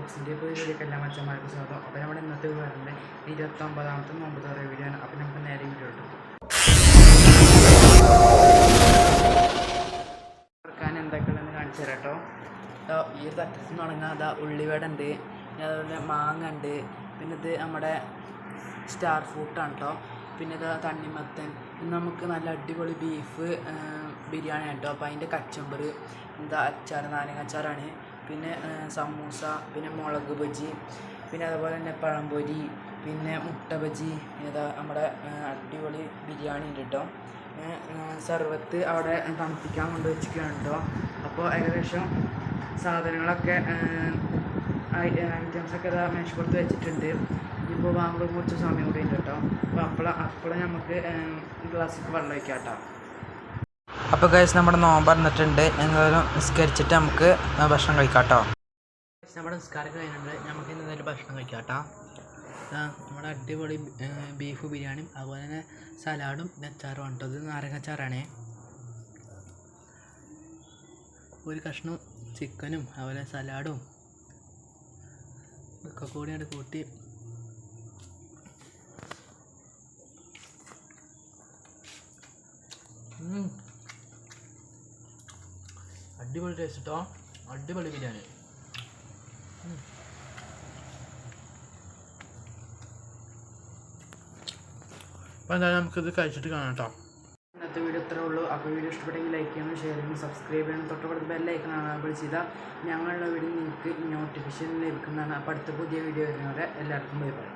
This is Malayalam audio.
വ്ളോഗ്സിൻ്റെ ഇപ്പോൾ വീഡിയോക്ക് എല്ലാ മച്ചന്മാർക്കും സ്വാഗതം. അപ്പോൾ നമ്മുടെ ഇന്നത്തെ വീഡിയോൻ്റെ 29ാമത്തെ നോമ്പ് തുറ വീഡിയോ ആണ്. അപ്പോൾ നമുക്ക് നേരെ വീഡിയോ ഇട്ടു തുറക്കാൻ എന്തൊക്കെയുള്ളതെന്ന് കാണിച്ചു തരാം കേട്ടോ. ഈ ഒരു തട്ടത്തിൽ തുടങ്ങാൻ അതാ ഉള്ളിവട ഉണ്ട്, പിന്നെ അതുപോലെ മാങ്ങ ഉണ്ട്, പിന്നെ ഇത് നമ്മുടെ സ്റ്റാർ ഫ്രൂട്ടാണ് കേട്ടോ, പിന്നെ ഇത് തണ്ണിമത്തൻ. നമുക്ക് നല്ല അടിപൊളി ബീഫ് ബിരിയാണി കേട്ടോ. അപ്പോൾ അതിൻ്റെ കച്ചമ്പർ എന്താ അച്ചാർ, നാരങ്ങ അച്ചാറാണ്, പിന്നെ സമൂസ, പിന്നെ മുളക് ബജി, പിന്നെ അതുപോലെ തന്നെ പഴംപൊരി, പിന്നെ മുട്ട ബജി, ഇതാ നമ്മുടെ അടിപൊളി ബിരിയാണി ഉണ്ട് കേട്ടോ. സർവത്ത് അവിടെ തണുപ്പിക്കാൻ കൊണ്ട് വെച്ചിരിക്കുകയാണ് കേട്ടോ. അപ്പോൾ ഏകദേശം സാധനങ്ങളൊക്കെ ഐറ്റംസൊക്കെ ഇതാ മേശപ്പുറത്ത് വെച്ചിട്ടുണ്ട്. ഇപ്പോൾ വാങ്ങുമ്പോൾ കുറച്ച് സമയം കൂടി ഉണ്ട് കേട്ടോ. അപ്പോൾ അപ്പോൾ നമുക്ക് ഗ്ലാസ്സിക്ക് വെള്ളം വയ്ക്കാം കേട്ടോ. അപ്പോൾ ഗൈസ് നമ്മുടെ നോമ്പ് പറഞ്ഞിട്ടുണ്ട്, എന്തായാലും നിസ്കരിച്ചിട്ട് നമുക്ക് ഭക്ഷണം കഴിക്കാം കേട്ടോ. നമ്മുടെ നിസ്കാരം കഴിഞ്ഞിട്ടുണ്ട്, നമുക്ക് എന്തായാലും ഭക്ഷണം കഴിക്കാം കേട്ടോ. നമ്മുടെ അടിപൊളി ബീഫ് ബിരിയാണിയും അതുപോലെ തന്നെ സലാഡും പിന്നെ അച്ചാറും ആണ് കേട്ടോ. ഇത് നാരങ്ങ അച്ചാറാണേ. ഒരു കഷ്ണം ചിക്കനും അതുപോലെ സലാഡും ഒക്കെ കൂടിയാണ് കൂട്ടി അടിപൊളി ടേസ്റ്റ് കേട്ടോ, അടിപൊളി ബിരിയാണി. അപ്പോൾ എന്തായാലും നമുക്കിത് കഴിച്ചിട്ട് കാണാം കേട്ടോ. ഇന്നത്തെ വീഡിയോ ഇത്രേ ഉള്ളൂ. അപ്പോൾ വീഡിയോ ഇഷ്ടപ്പെട്ടെങ്കിൽ ലൈക്ക് ചെയ്യണം, ഷെയർ ചെയ്യണം, സബ്സ്ക്രൈബ് ചെയ്യണം, തൊട്ടടുത്ത് ബെല്ലൈക്കൺ എനേബിൾ ചെയ്താൽ ഞങ്ങളുടെ വീഡിയോ നിങ്ങൾക്ക് നോട്ടിഫിക്കേഷൻ ലഭിക്കുന്നതാണ്. അപ്പോൾ അടുത്ത പുതിയ വീഡിയോ വരുന്നവരെ എല്ലാവർക്കും ബൈ ബൈ.